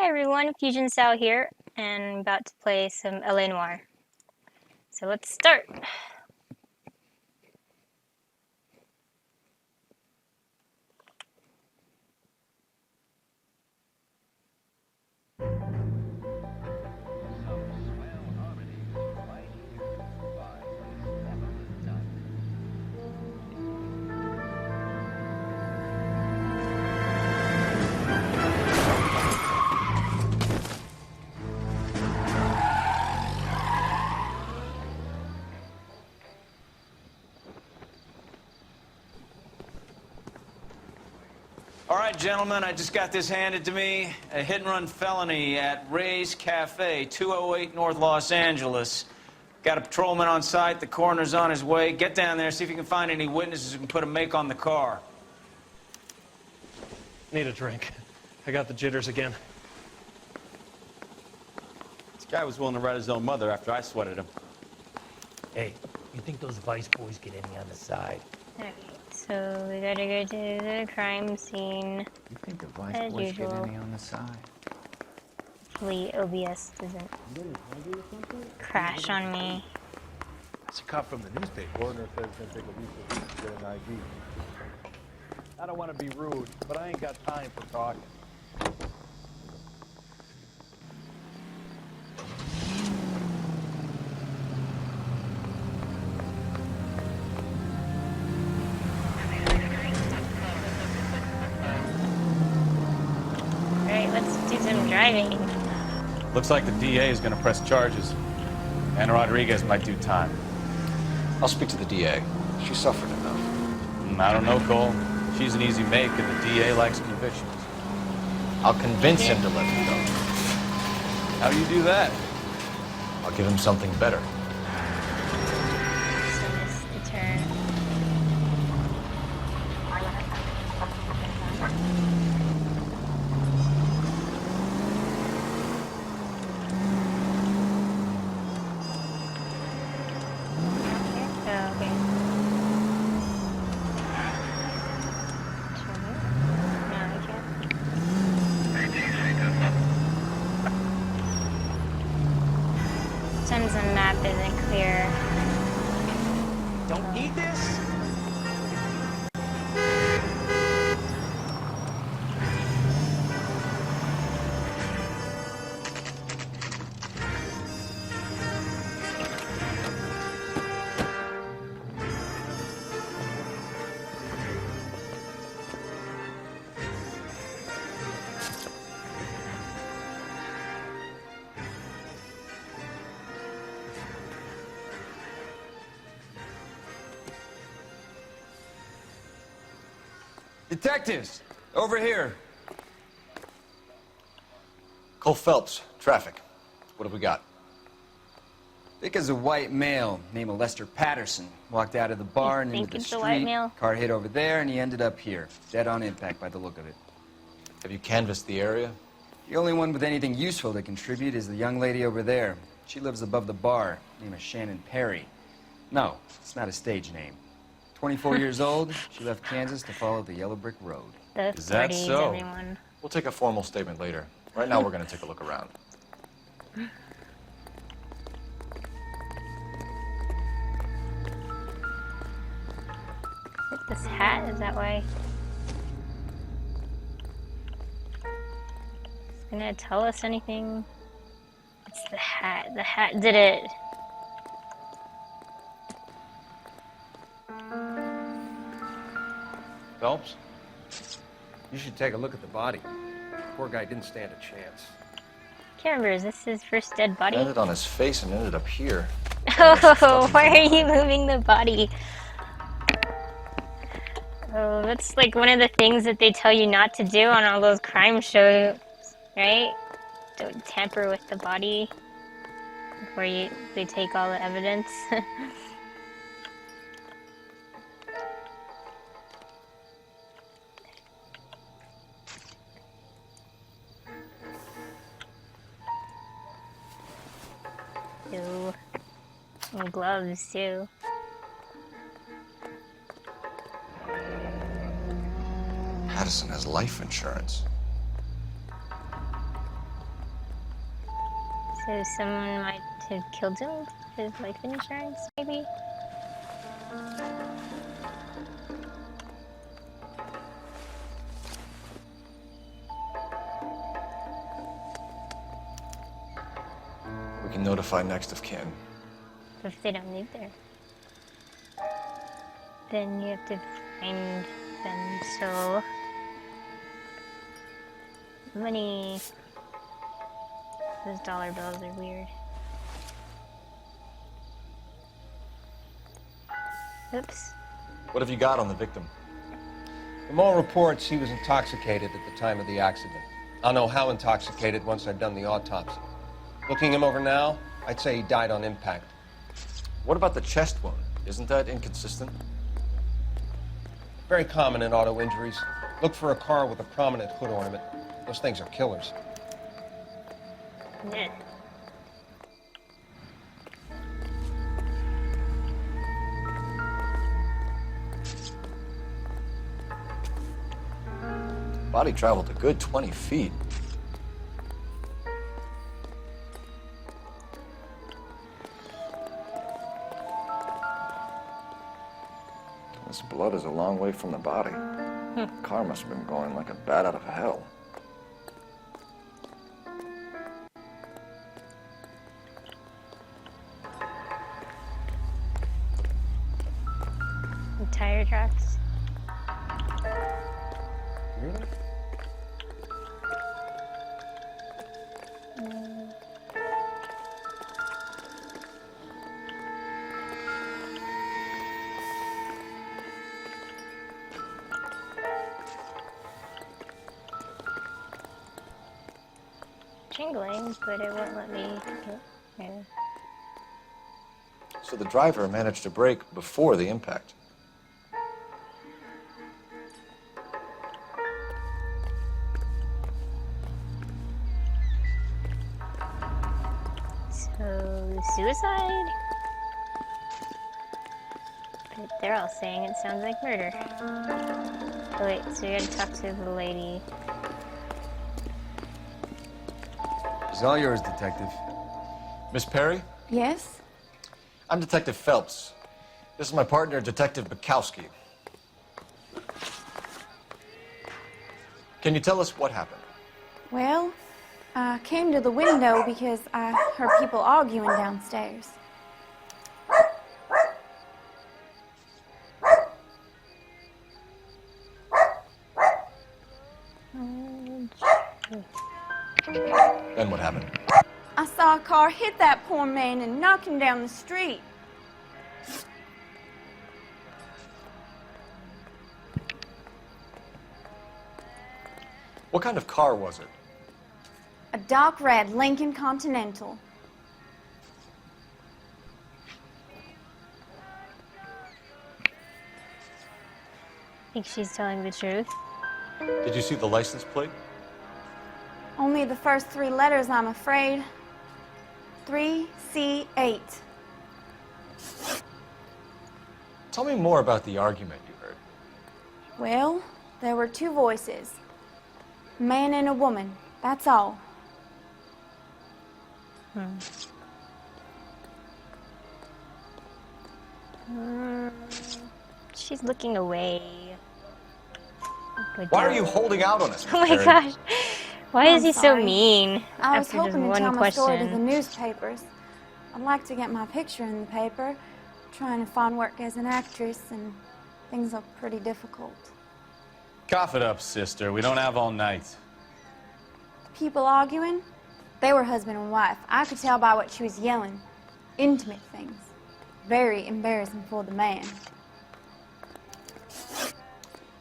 Hi everyone, Fusion Sal here, and I'm about to play some Noire. So let's start. All right, gentlemen, I just got this handed to me. A hit-and-run felony at Ray's Cafe, 208 North Los Angeles. Got a patrolman on site. The coroner's on his way. Get down there, see if you can find any witnesses who can put a make on the car. Need a drink. I got the jitters again. This guy was willing to write his own mother after I sweated him. Hey, you think those Vice boys get any on the side? Alright, so we gotta go to the crime scene. You think the Vice As boys usual. get any on the side? Hopefully OBS doesn't crash on me. It's a cop from the newspaper. Coroner says it's gonna take a week or two to get an ID. I don't want to be rude, but I ain't got time for talking. Alright, let's do some driving. Looks like the DA is going to press charges. And Rodriguez might do time. I'll speak to the DA. She suffered enough. I don't know, Cole. She's an easy make, and the DA likes convictions. I'll convince him to let me go. How do you do that? I'll give him something better. So miss the turn. Okay. No, I can't. Sometimes the map isn't clear. Don't eat this? Detectives, over here. Cole Phelps, traffic. What have we got? Thick as a white male named Lester Patterson walked out of the bar and think into the it's a white street. male? Car hit over there, and he ended up here, dead on impact by the look of it. Have you canvassed the area? The only one with anything useful to contribute is the young lady over there. She lives above the bar, name is Shannon Perry. No, it's not a stage name. 24 years old, she left Kansas to follow the yellow brick road. The Is that 40s, so? everyone. We'll take a formal statement later. Right now, we're going to take a look around. This hat, is that why? It's gonna tell us anything? It's the hat. The hat did it. Phelps, you should take a look at the body. Poor guy didn't stand a chance. Can't remember, is this his first dead body? Landed on his face and ended up here. Oh, why are you moving the body? Oh, that's like one of the things that they tell you not to do on all those crime shows, right? Don't tamper with the body before they take all the evidence. Ew. And gloves too. Patterson has life insurance. So someone might have killed him for his life insurance, maybe? We can notify next of kin. But if they don't live there, then you have to find them. So money. Those dollar bills are weird. Oops. What have you got on the victim? From all reports, he was intoxicated at the time of the accident. I'll know how intoxicated once I've done the autopsy. Looking him over now, I'd say he died on impact. What about the chest wound? Isn't that inconsistent? Very common in auto injuries. Look for a car with a prominent hood ornament. Those things are killers. Yeah. Body traveled a good 20 feet. This blood is a long way from the body. Car must have been going like a bat out of hell. And tire tracks. Really? Jingling, but it won't let me. Yeah. So the driver managed to brake before the impact. So suicide? But they're all saying it sounds like murder. Oh, wait, so we gotta talk to the lady. It's all yours, Detective. Miss Perry? Yes? I'm Detective Phelps. This is my partner, Detective Bukowski. Can you tell us what happened? Well, I came to the window because I heard people arguing downstairs. Then what happened? I saw a car hit that poor man and knock him down the street. What kind of car was it? A dark red Lincoln Continental. Think she's telling the truth. Did you see the license plate? Only the first three letters, I'm afraid. 3C8. Tell me more about the argument you heard. Well, there were two voices. A man and a woman, that's all. She's looking away. Why are you holding out on us, Miss Oh my Perry? gosh. Why is I'm he so sorry. mean? I was after just hoping to one tell my story to the question? newspapers. I'd like to get my picture in the paper. Trying to find work as an actress, and things are pretty difficult. Cough it up, sister. We don't have all night. People arguing? They were husband and wife. I could tell by what she was yelling. Intimate things. Very embarrassing for the man.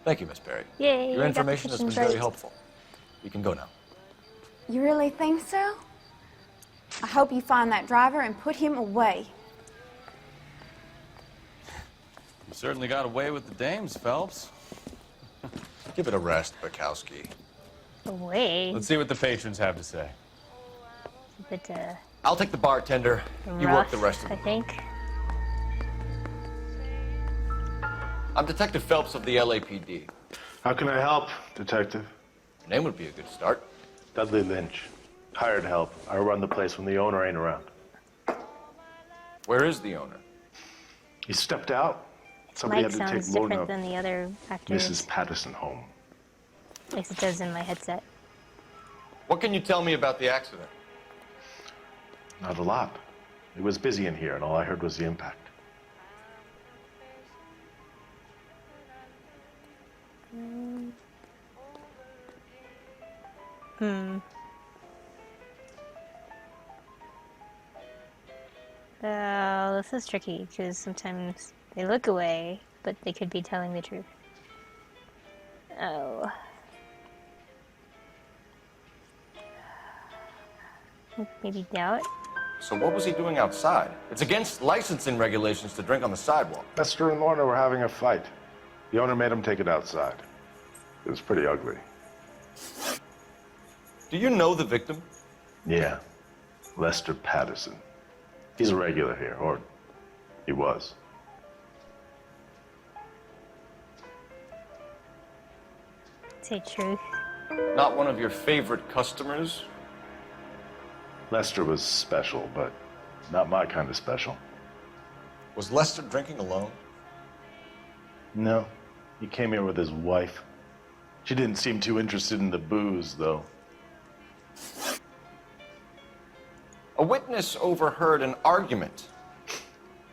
Thank you, Miss Perry. Yay, Your I got the information has been pictures very right. helpful. You can go now. You really think so? I hope you find that driver and put him away. You certainly got away with the dames, Phelps. Give it a rest, Bukowski. Away. Let's see what the patrons have to say. But I'll take the bartender. You work the rest of I them. think. I'm Detective Phelps of the LAPD. How can I help, Detective? Your name would be a good start. Dudley Lynch. Hired help. I run the place when the owner ain't around. Where is the owner? He stepped out. Somebody Mike had to sounds take different Lorna, than the other actors. Mrs. Patterson, home. At least it does in my headset. What can you tell me about the accident? Not a lot. It was busy in here, and all I heard was the impact. This is tricky because sometimes they look away, but they could be telling the truth. Oh. Maybe doubt? So what was he doing outside? It's against licensing regulations to drink on the sidewalk. Lester and Lorna were having a fight. The owner made him take it outside. It was pretty ugly. Do you know the victim? Yeah. Lester Patterson. He's a regular here, or he was. Say truth. Not one of your favorite customers? Lester was special, but not my kind of special. Was Lester drinking alone? No. He came here with his wife. She didn't seem too interested in the booze, though. A witness overheard an argument.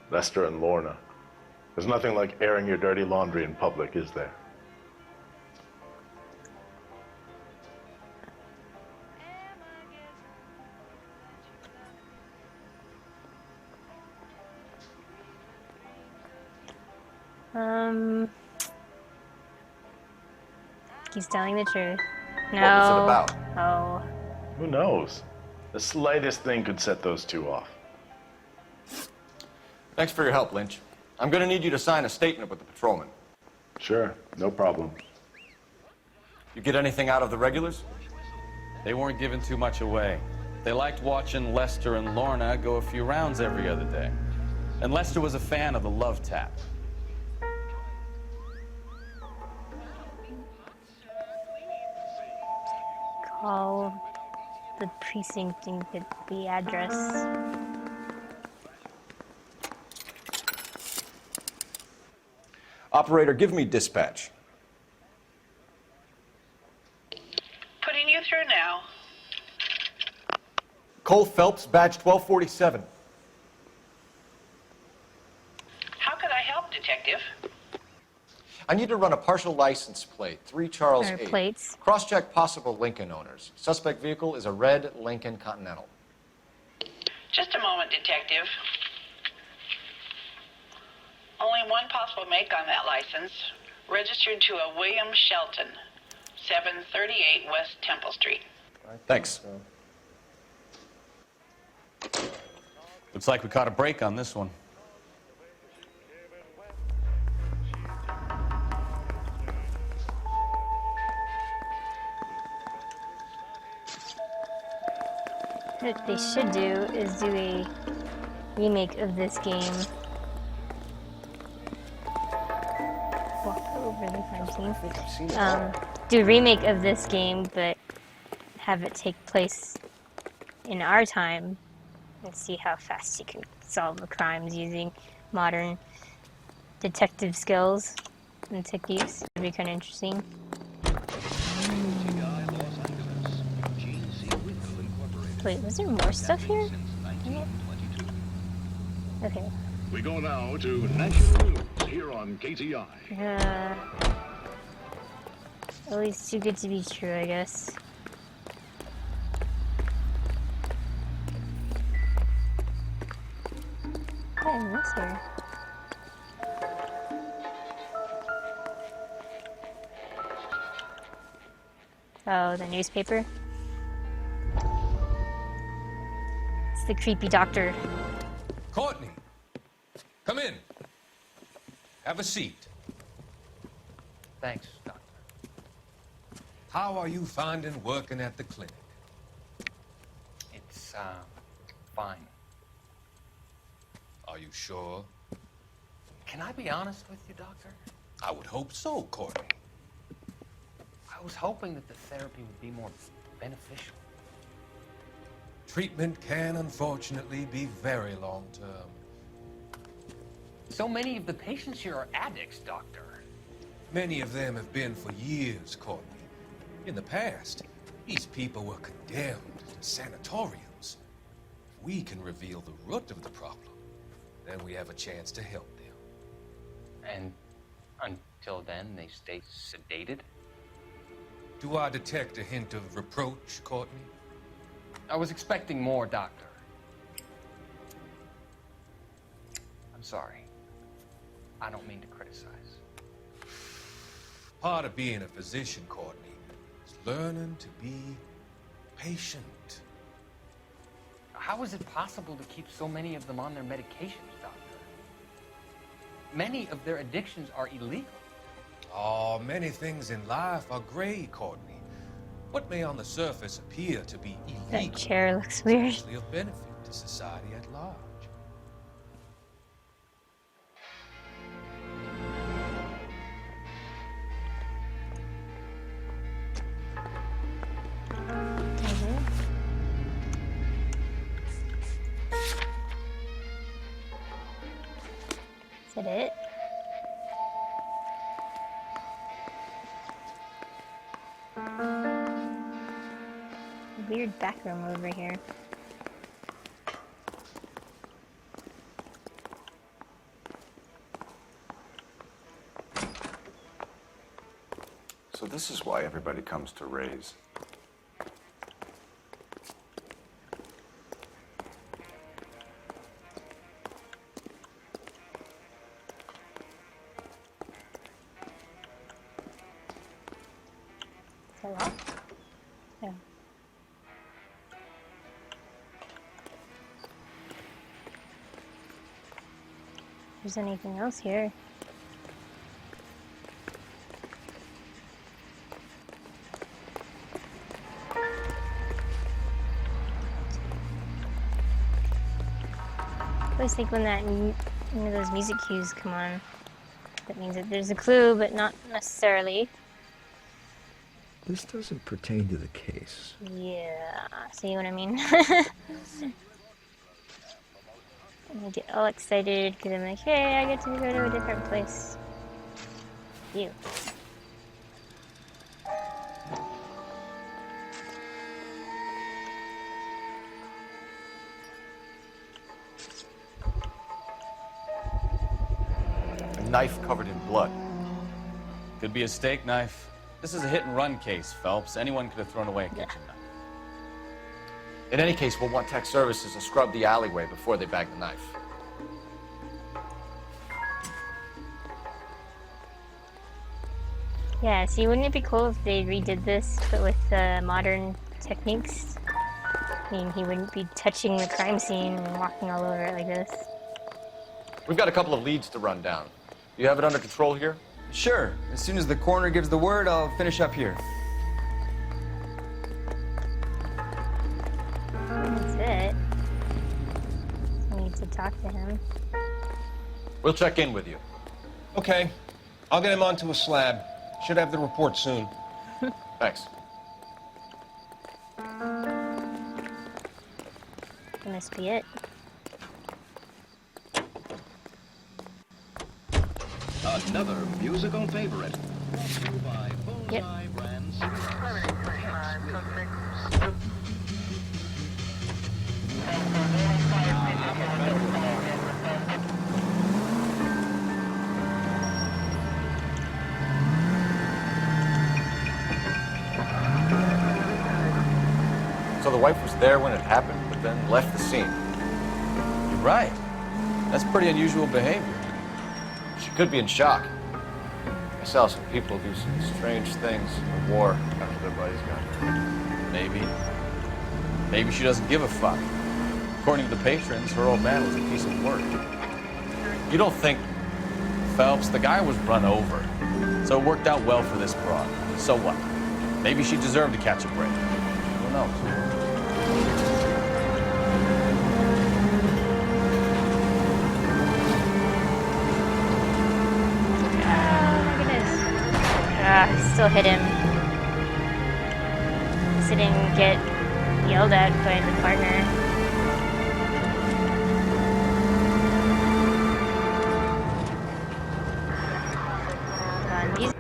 Lester and Lorna. There's nothing like airing your dirty laundry in public, is there? He's telling the truth. No. What was it about? Oh. Who knows? The slightest thing could set those two off. Thanks for your help, Lynch. I'm gonna need you to sign a statement with the patrolman. Sure, no problem. You get anything out of the regulars? They weren't giving too much away. They liked watching Lester and Lorna go a few rounds every other day. And Lester was a fan of the love tap. Call the precinct and get the address. Operator, give me dispatch. Putting you through now. Cole Phelps, badge 1247. How could I help, Detective? I need to run a partial license plate, 3 Charles Or 8. plates. Cross-check possible Lincoln owners. Suspect vehicle is a red Lincoln Continental. Just a moment, Detective. Only one possible make on that license. Registered to a William Shelton, 738 West Temple Street. Thanks. Looks like we caught a break on this one. What they should do is do a remake of this game. Walk over the crime scene. Do a remake of this game, but have it take place in our time and see how fast you can solve the crimes using modern detective skills and techniques. It'd be kind of interesting. Wait, was there more stuff here? Okay. We go now to National News here on KTI. Always too good to be true, I guess. What is here? Oh, the newspaper? It's the creepy doctor. Courtney, come in. Have a seat. Thanks, Doctor. How are you finding working at the clinic? It's, fine. Are you sure? Can I be honest with you, Doctor? I would hope so, Courtney. I was hoping that the therapy would be more beneficial. treatment can unfortunately be very long-term. So many of the patients here are addicts, Doctor. Many of them have been for years, Courtney. In the past, these people were condemned to sanatoriums. If we can reveal the root of the problem, then we have a chance to help them. And until then, they stay sedated? Do I detect a hint of reproach, Courtney? I was expecting more, Doctor. I'm sorry. I don't mean to criticize. Part of being a physician, Courtney, is learning to be patient. How is it possible to keep so many of them on their medications, Doctor? Many of their addictions are illegal. Oh, many things in life are gray, Courtney. What may on the surface appear to be illegal That chair looks weird. is actually of benefit to society at large. Is that it? Weird back room over here. So this is why everybody comes to Ray's. Is that locked? No. If there's anything else here. I always think when one of those music cues come on, that means that there's a clue, but not necessarily. This doesn't pertain to the case. Yeah, see what I mean? And I get all excited because I'm like, hey, I get to go to a different place. You. A knife covered in blood. Could be a steak knife. This is a hit-and-run case, Phelps. Anyone could have thrown away a kitchen knife. In any case, we'll want tech services to scrub the alleyway before they bag the knife. Yeah, see, wouldn't it be cool if they redid this, but with modern techniques? I mean, he wouldn't be touching the crime scene and walking all over it like this. We've got a couple of leads to run down. You have it under control here? Sure. As soon as the coroner gives the word, I'll finish up here. That's it. I need to talk to him. We'll check in with you. Okay. I'll get him onto a slab. Should have the report soon. Thanks. That must be it. Another musical favorite. Brought to you by Bullseye Brand So the wife was there when it happened, but then left the scene. You're right. That's pretty unusual behavior. She could be in shock. I saw some people do some strange things in the war after their buddies got hurt. Maybe. Maybe she doesn't give a fuck. According to the patrons, her old man was a piece of work. You don't think... Phelps, the guy was run over. So it worked out well for this broad. So what? Maybe she deserved to catch a break. Who knows? Still hit him. So didn't get yelled yelled at by the partner. These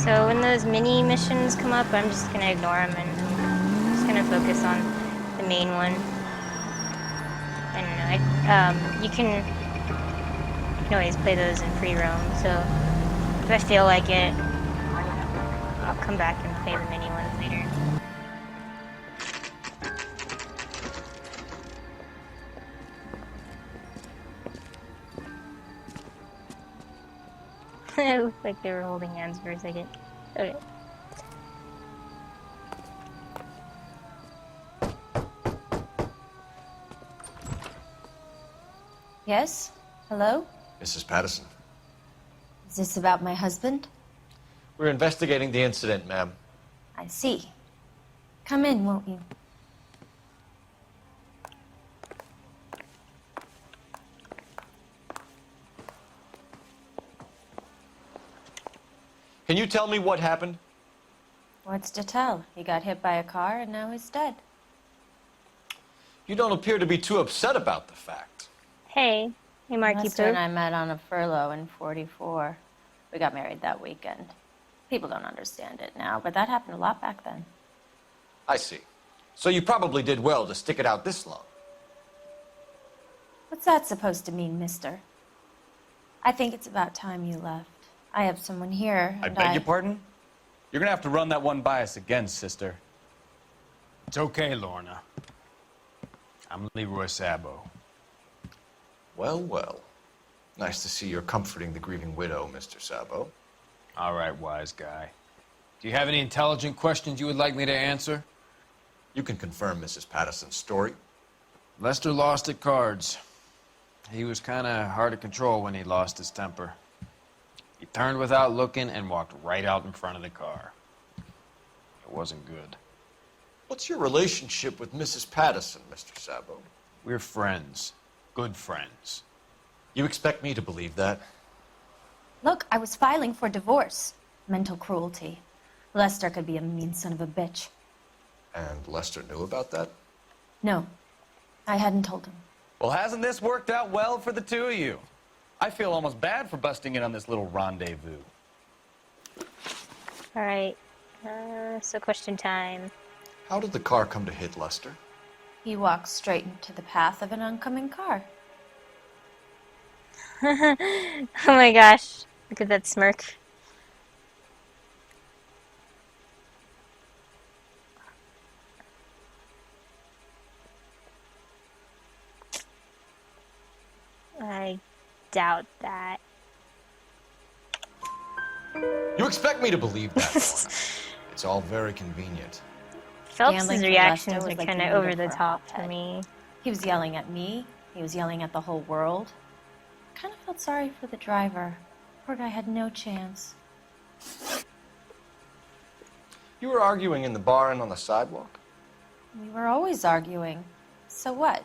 So when those mini missions come up, I'm just gonna ignore them and I'm just gonna focus on the main one. I don't know. You can always play those in free roam. So if I feel like it, I'll come back and play the mini ones later. It looked like they were holding hands for a second. Okay. Yes? Hello? Mrs. Patterson. Is this about my husband? We're investigating the incident, ma'am. I see. Come in, won't you? Can you tell me what happened? What's to tell? He got hit by a car and now he's dead. You don't appear to be too upset about the fact. Hey Marky Lester Poo. and I met on a furlough in '44. We got married that weekend. People don't understand it now, but that happened a lot back then. I see. So you probably did well to stick it out this long. What's that supposed to mean, mister? I think it's about time you left. I have someone here, I and beg your pardon? You're gonna have to run that one by us again, sister. It's okay, Lorna. I'm Leroy Sabo. Well, well. Nice to see you're comforting the grieving widow, Mr. Sabo. All right, wise guy. Do you have any intelligent questions you would like me to answer? You can confirm Mrs. Patterson's story. Lester lost at cards. He was kind of hard to control when he lost his temper. He turned without looking and walked right out in front of the car. It wasn't good. What's your relationship with Mrs. Patterson, Mr. Sabo? We're friends. Good friends. You expect me to believe that? Look, I was filing for divorce. Mental cruelty. Lester could be a mean son of a bitch. And Lester knew about that? No, I hadn't told him. Well, hasn't this worked out well for the two of you? I feel almost bad for busting in on this little rendezvous. Alright, so question time. How did the car come to hit Lester? He walked straight into the path of an oncoming car. Oh my gosh, look at that smirk. I doubt that. You expect me to believe that, Lorna. It's all very convenient. Phelps' Gambling for reactions Lester are was like kind of needle over the for a top for hothead. me. He was yelling at me. He was yelling at the whole world. I kind of felt sorry for the driver. Poor guy had no chance. You were arguing in the bar and on the sidewalk? We were always arguing. So what?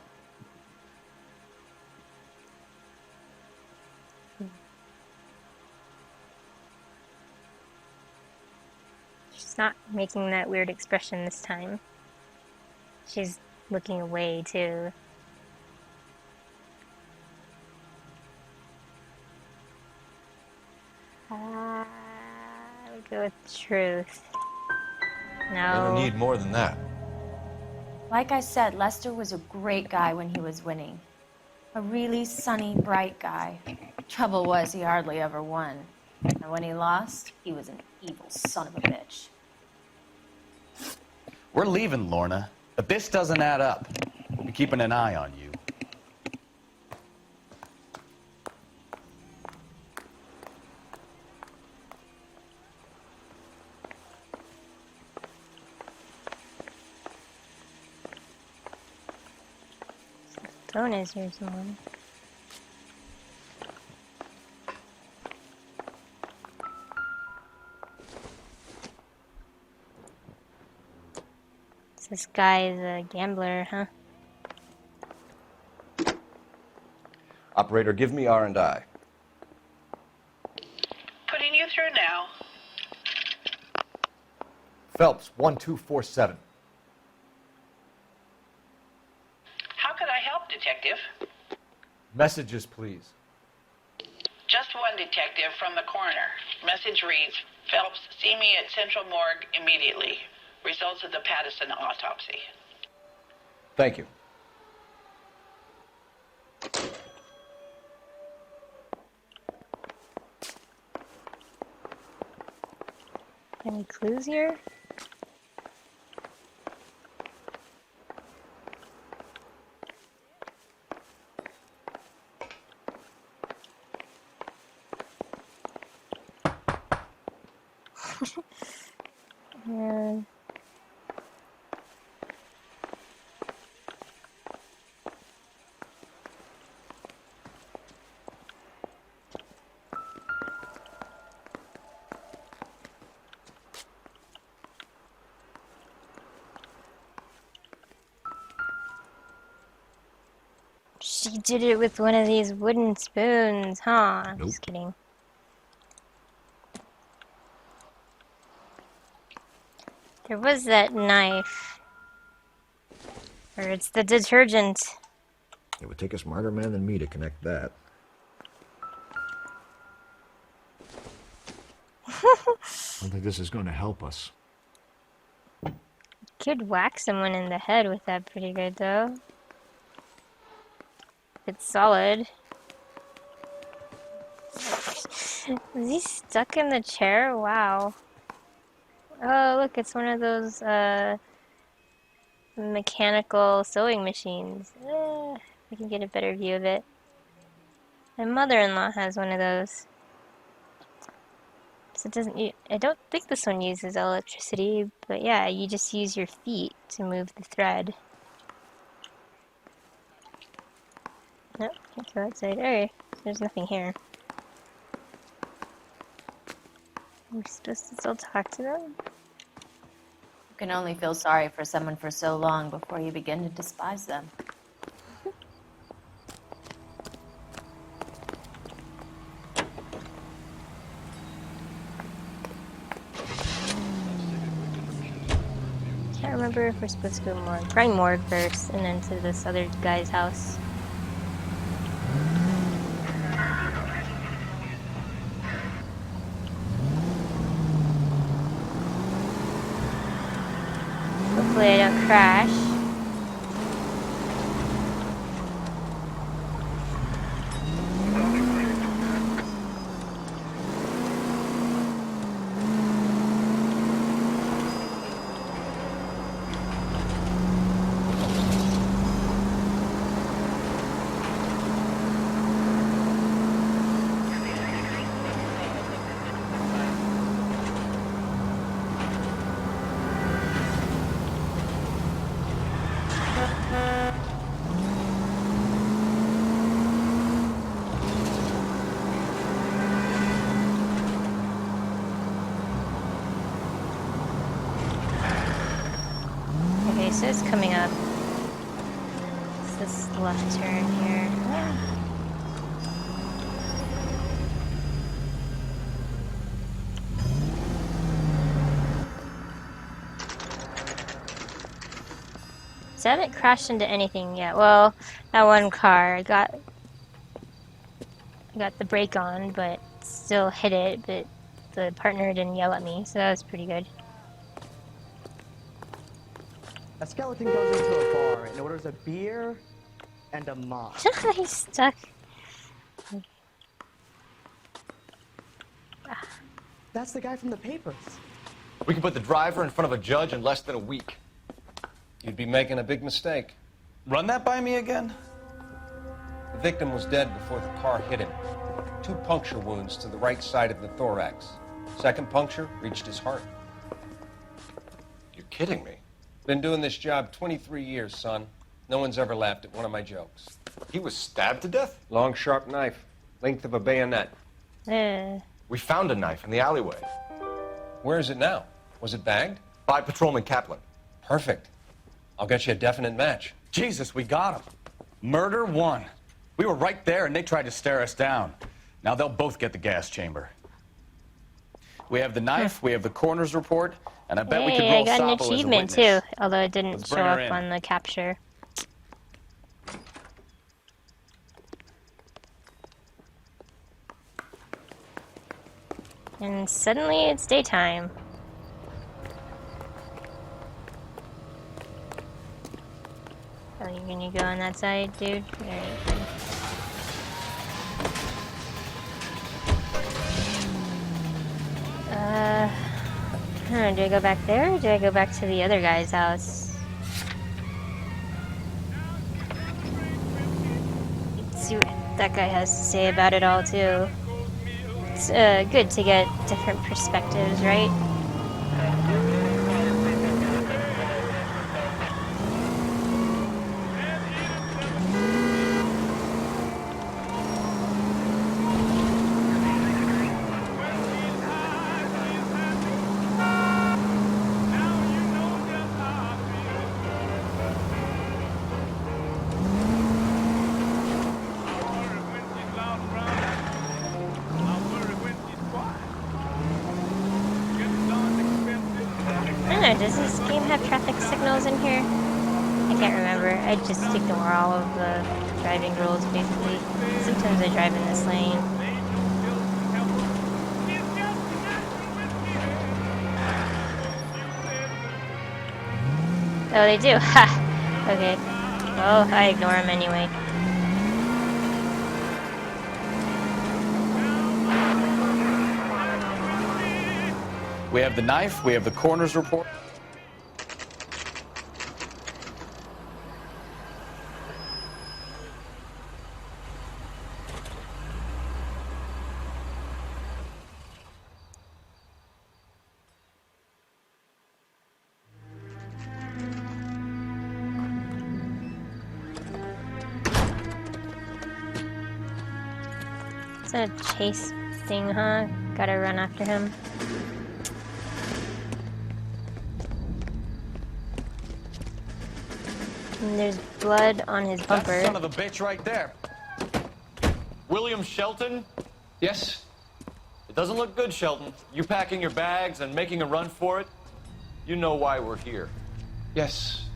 She's not making that weird expression this time. She's looking away too. I would go with truth. No. Never need more than that. Like I said, Lester was a great guy when he was winning. A really sunny, bright guy. Trouble was, he hardly ever won. And when he lost, he was an evil son of a bitch. We're leaving, Lorna. But this doesn't add up. We'll be keeping an eye on you. Phone is here somewhere. This guy is a gambler, huh? Operator, give me R&I. Putting you through now. Phelps, 1247. How could I help, Detective? Messages, please. Just one detective from the coroner. Message reads, Phelps, see me at Central Morgue immediately. Results of the Pattison autopsy. Thank you. Any clues here? Yeah. She did it with one of these wooden spoons, huh? Nope. Just kidding. There was that knife. Or it's the detergent. It would take a smarter man than me to connect that. I don't think this is going to help us. Could whack someone in the head with that pretty good, though. It's solid. Is he stuck in the chair? Wow. Oh, look, it's one of those mechanical sewing machines. I can get a better view of it. My mother-in-law has one of those. So it doesn't. I don't think this one uses electricity, but yeah, you just use your feet to move the thread. Nope, can't go outside. Alright, there's nothing here. Are we supposed to still talk to them? You can only feel sorry for someone for so long before you begin to despise them. Can't remember if we're supposed to go morgue. Probably morgue first, and then to this other guy's house. Hopefully I don't crash. Okay, so it's coming up. It's this left turn here. So I haven't crashed into anything yet. Well, that one car, I got the brake on, but still hit it, but the partner didn't yell at me, so that was pretty good. A skeleton goes into a bar and orders a beer and a mop. He's stuck. That's the guy from the papers. We can put the driver in front of a judge in less than a week. You'd be making a big mistake. Run that by me again? The victim was dead before the car hit him. 2 puncture wounds to the right side of the thorax. Second puncture reached his heart. You're kidding me. Been doing this job 23 years, son. No one's ever laughed at one of my jokes. He was stabbed to death? Long, sharp knife. Length of a bayonet. We found a knife in the alleyway. Where is it now? Was it bagged? By Patrolman Kaplan. Perfect. I'll get you a definite match. Jesus, we got him. Murder one. We were right there and they tried to stare us down. Now they'll both get the gas chamber. We have the knife, we have the coroner's report, and I bet we could roll I got an Sapo as a achievement witness. too, although it didn't Let's show bring her up in. on the capture. And suddenly it's daytime. Oh, you're gonna go on that side, dude? Alright. I don't know, do I go back there or do I go back to the other guy's house? Let's see what that guy has to say about it all, too. It's good to get different perspectives, right? Does this game have traffic signals in here? I can't remember. I just ignore all of the driving rules, basically. Sometimes I drive in this lane. Oh, they do? Ha! Okay. Well, I ignore them anyway. We have the knife, we have the coroner's report. It's a chase thing, huh? Gotta run after him. And there's blood on his bumper. That son of a bitch right there. William Shelton? Yes? It doesn't look good, Shelton. You packing your bags and making a run for it? You know why we're here. Yes.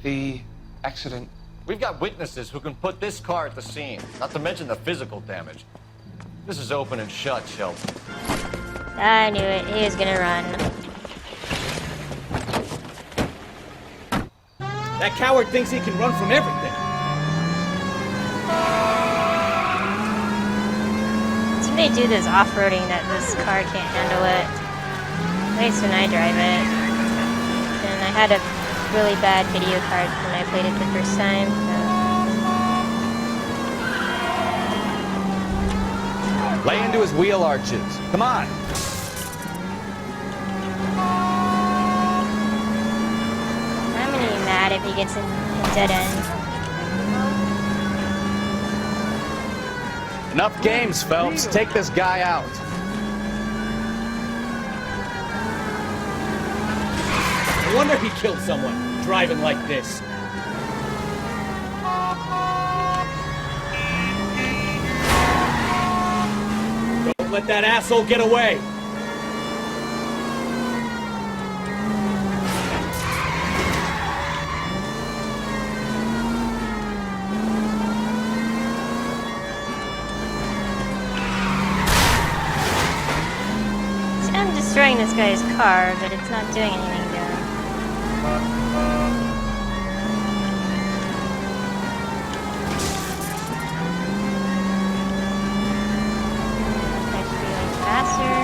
The accident. We've got witnesses who can put this car at the scene, not to mention the physical damage. This is open and shut, Shelton. I knew it. He was gonna run. That coward thinks he can run from everything. So they do this off-roading that this car can't handle it. At least when I drive it. And I had a really bad video card when I played it the first time. So. Lay into his wheel arches. Come on. I'm gonna be mad if he gets in a dead end. Enough games, Phelps. Take this guy out. No wonder he killed someone, driving like this. Don't let that asshole get away. I'm destroying this guy's car, but it's not doing anything to him. I should be going faster.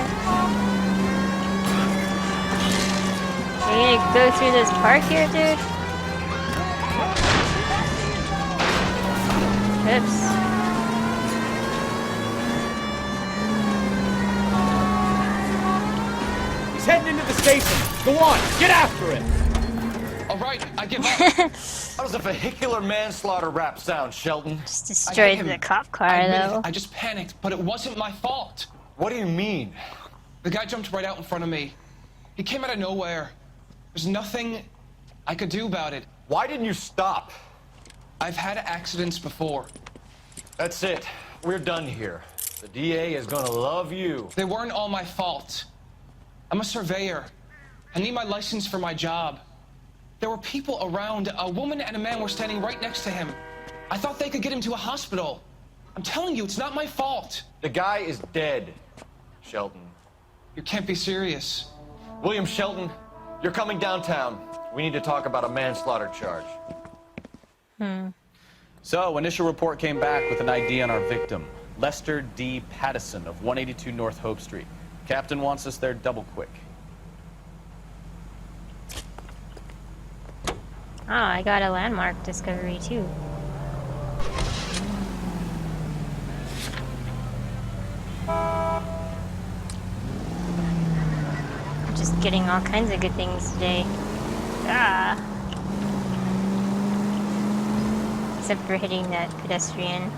Are you gonna go through this park here, dude? Oops. He's heading into the station. Go on, get after him. All right, I give up. How does a vehicular manslaughter rap sound, Shelton? Just destroyed the cop car, though. I just panicked, but it wasn't my fault. What do you mean? The guy jumped right out in front of me. He came out of nowhere. There's nothing I could do about it. Why didn't you stop? I've had accidents before. That's it. We're done here. The DA is gonna love you. They weren't all my fault. I'm a surveyor. I need my license for my job. There were people around. A woman and a man were standing right next to him. I thought they could get him to a hospital. I'm telling you, it's not my fault. The guy is dead, Shelton. You can't be serious. William Shelton, you're coming downtown. We need to talk about a manslaughter charge. So, initial report came back with an ID on our victim, Lester D. Pattison of 182 North Hope Street. Captain wants us there double quick. Oh, I got a landmark discovery too. I'm just getting all kinds of good things today. Ah. Except for hitting that pedestrian.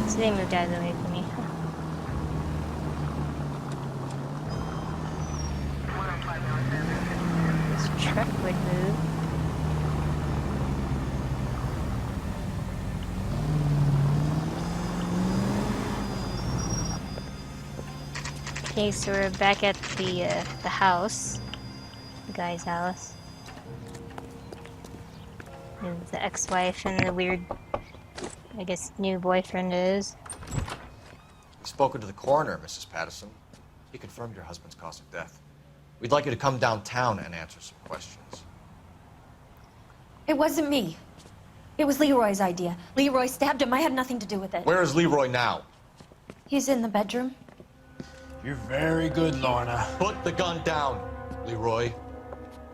So they moved out of the way for me. This truck would move. Okay, so we're back at the house, the guy's house. And the ex-wife and the weird, I guess, new boyfriend is. You've spoken to the coroner, Mrs. Pattison. He confirmed your husband's cause of death. We'd like you to come downtown and answer some questions. It wasn't me. It was Leroy's idea. Leroy stabbed him. I had nothing to do with it. Where is Leroy now? He's in the bedroom. You're very good, Lorna. Put the gun down, Leroy.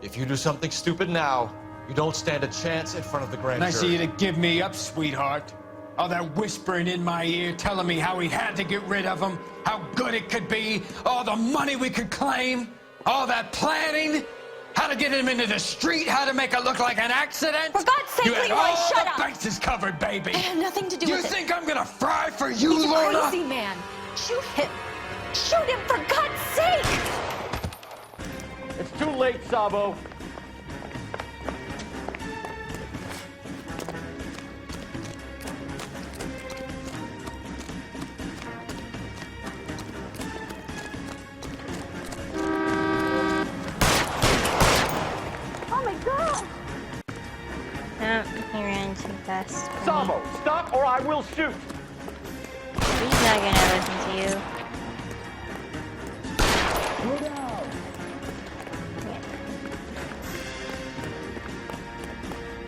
If you do something stupid now, you don't stand a chance in front of the grand jury. Nice of you to give me up, sweetheart. All that whispering in my ear, telling me how we had to get rid of him, how good it could be, all the money we could claim, all that planning, how to get him into the street, how to make it look like an accident. For God's sake, you had Leroy, all shut the up! bases covered, baby. I had nothing to do with it. You think I'm gonna fry for you, He's Lorna? a crazy man. Shoot him. Shoot him, for God's sake! It's too late, Sabo. Oh my God! Oh, he ran too fast. Sabo, stop or I will shoot. He's not gonna listen to you.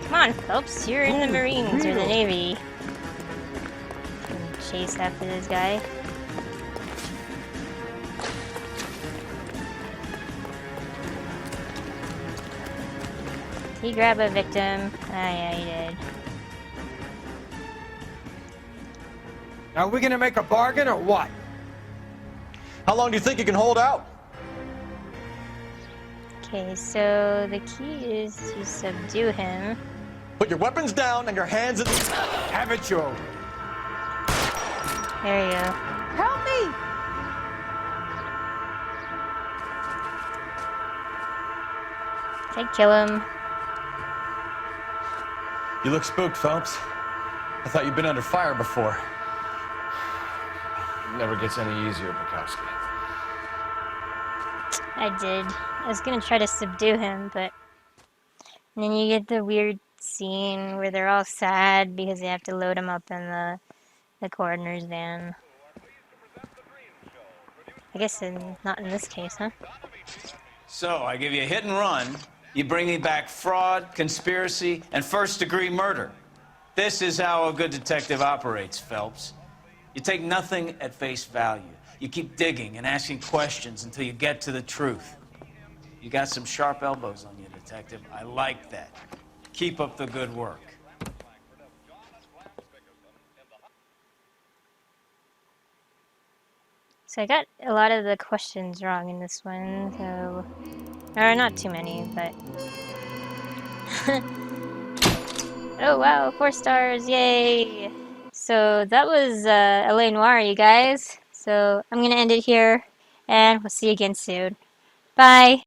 Come on, Phelps, you're in the Marines or the Navy. Chase after this guy. Did he grab a victim? Ah, yeah, he did. Now, are we gonna make a bargain or what? How long do you think you can hold out? Okay, so the key is to subdue him. Put your weapons down and your hands in... Have it your own. There you go. Help me! Okay, kill him. You look spooked, Phelps. I thought you'd been under fire before. It never gets any easier, Bukowski. I did. I was gonna try to subdue him, but... And then you get the weird scene where they're all sad because they have to load them up in the coroner's van. I guess not in this case, huh? So, I give you a hit and run. You bring me back fraud, conspiracy, and first-degree murder. This is how a good detective operates, Phelps. You take nothing at face value. You keep digging and asking questions until you get to the truth. You got some sharp elbows on you, detective. I like that. Keep up the good work. So I got a lot of the questions wrong in this one, so... Or not too many, but... Oh wow, 4 stars, yay! So that was LA Noire, you guys. So I'm gonna end it here, and we'll see you again soon. Bye!